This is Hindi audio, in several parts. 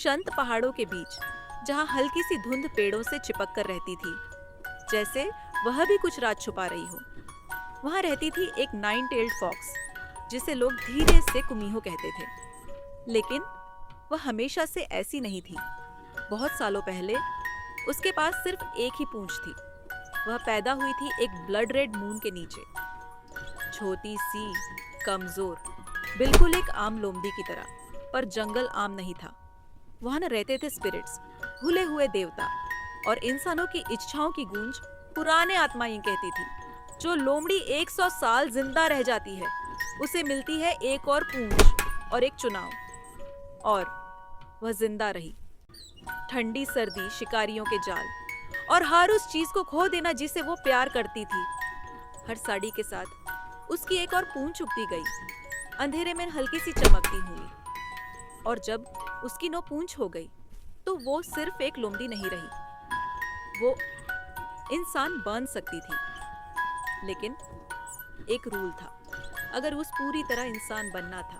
शांत पहाड़ों के बीच, जहाँ हल्की सी धुंध पेड़ों से चिपक कर रहती थी, जैसे वह भी कुछ राज छुपा रही हो। वहाँ रहती थी एक 9 टेल्ड फॉक्स, जिसे लोग धीरे से कुमीहो कहते थे। लेकिन वह हमेशा से ऐसी नहीं थी। बहुत सालों पहले उसके पास सिर्फ एक ही पूंछ थी। वह पैदा हुई थी एक ब्लड रेड मून के नीचे, छोटी सी, कमजोर, बिल्कुल एक आम लोमड़ी की तरह। पर जंगल आम नहीं था। वहां न रहते थे स्पिरिट्स, भूले हुए देवता, और इंसानों की इच्छाओं की गूंज पुराने आत्माएं कहती थी, जो लोमड़ी 100 साल जिंदा रह जाती है, उसे मिलती है एक और पूंछ और एक चुनाव। और वह जिंदा रही। ठंडी सर्दी, शिकारियों के जाल, और हर उस चीज को खो देना जिसे वो प्यार करती थी। हर साड़ी के साथ उसकी एक और पूंछ उगती गई, अंधेरे में हल्की सी चमकती हुई। और जब उसकी नौ पूंछ हो गई, तो वो सिर्फ एक लोमड़ी नहीं रही, वो इंसान बन सकती थी। लेकिन एक रूल था, अगर उस पूरी तरह इंसान बनना था,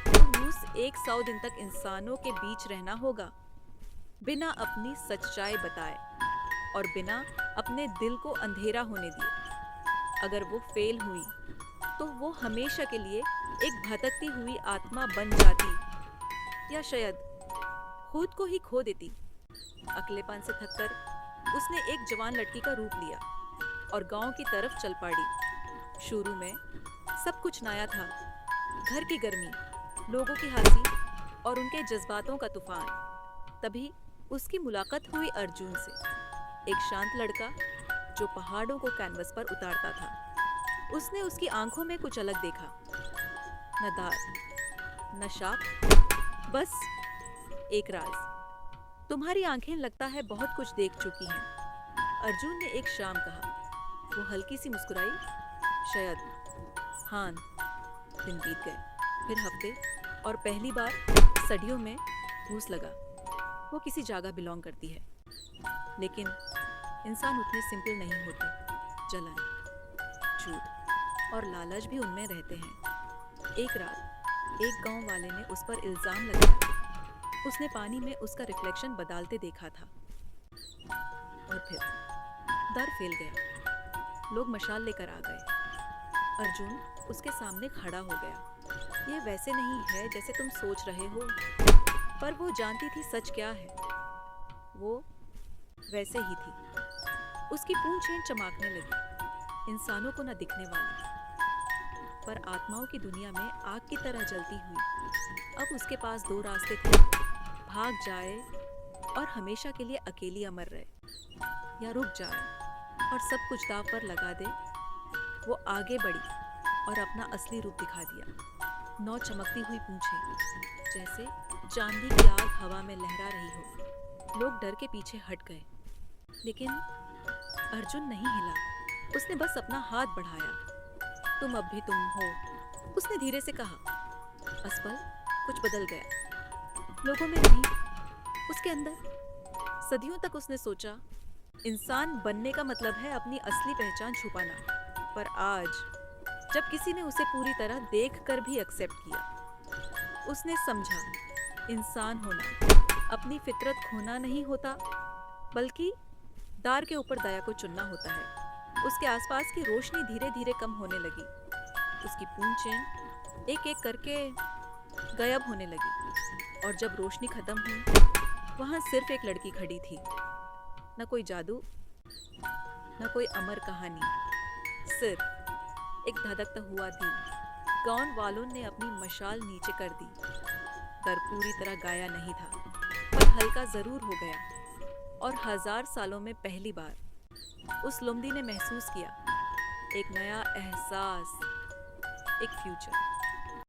तो उस 100 दिन तक इंसानों के बीच रहना होगा, बिना अपनी सच्चाई बताए और बिना अपने दिल को अंधेरा होने दिए। अगर वो फेल हुई, तो वो हमेशा के लिए एक भटकती हुई आत्मा बन जाती, या शायद खुद को ही खो देती। अकेलेपन से थककर उसने एक जवान लड़की का रूप लिया और गांव की तरफ चल पड़ी। शुरू में सब कुछ नया था, घर की गर्मी, लोगों की हंसी और उनके जज्बातों का तूफान। तभी उसकी मुलाकात हुई अर्जुन से, एक शांत लड़का जो पहाड़ों को कैनवस पर उतारता था। उसने उसकी आंखों में कुछ अलग देखा, न दार, न शाप, बस एक राज। तुम्हारी आंखें लगता है बहुत कुछ देख चुकी हैं, अर्जुन ने एक शाम कहा। वो हल्की सी मुस्कुराई। शायद। हाँ। दिन बीत गए, फिर हफ्ते, और पहली बार सदियों में घूस लगा। वो किसी जगह बिलोंग करती है, लेकिन इंसान उतने सिंपल नहीं होते। जलन, झूठ और लालच भी उनमें रहते हैं। एक रात एक गांव वाले ने उस पर इल्जाम लगाया। उसने पानी में उसका रिफ्लेक्शन बदलते देखा था। और फिर डर फैल गया। लोग मशाल लेकर आ गए। अर्जुन उसके सामने खड़ा हो गया। ये वैसे नहीं है जैसे तुम सोच रहे हो, पर वो जानती थी सच क्या है। वो वैसे ही थी। उसकी पूंछें चमकने लगी, इंसानों को न दिखने वाली, पर आत्माओं की दुनिया में आग की तरह जलती हुई। अब उसके पास दो रास्ते थे, भाग जाए और हमेशा के लिए अकेली अमर रहे, या रुक जाए और सब कुछ दांव पर लगा दे। वो आगे बढ़ी और अपना असली रूप दिखा दिया। 9 चमकती हुई पूंछें, जैसे चांदी की आग हवा में लहरा रही हो। लोग डर के पीछे हट गए, लेकिन अर्जुन नहीं हिला। उसने बस अपना हाथ बढ़ाया। तुम अब भी तुम हो, उसने धीरे से कहा। असफल कुछ बदल गया, लोगों में नहीं, उसके अंदर। सदियों तक उसने सोचा, इंसान बनने का मतलब है अपनी असली पहचान छुपाना। पर आज, जब किसी ने उसे पूरी तरह देखकर भी एक्सेप्ट किया, उसने समझा, इंसान होना अपनी फितरत खोना नहीं होता, बल्कि दार के ऊपर दया को चुनना होता है। उसके आसपास की रोशनी धीरे धीरे कम होने लगी। उसकी पूंछें एक एक करके गायब होने लगी, और जब रोशनी खत्म हुई, वहां सिर्फ एक लड़की खड़ी थी। न कोई जादू, न कोई अमर कहानी, सिर्फ एक धधकता हुआ दिल। गांव वालों ने अपनी मशाल नीचे कर दी। डर पूरी तरह गाया नहीं था, पर हल्का जरूर हो गया। और 1000 सालों में पहली बार उस लोमड़ी ने महसूस किया, एक नया एहसास, एक फ्यूचर।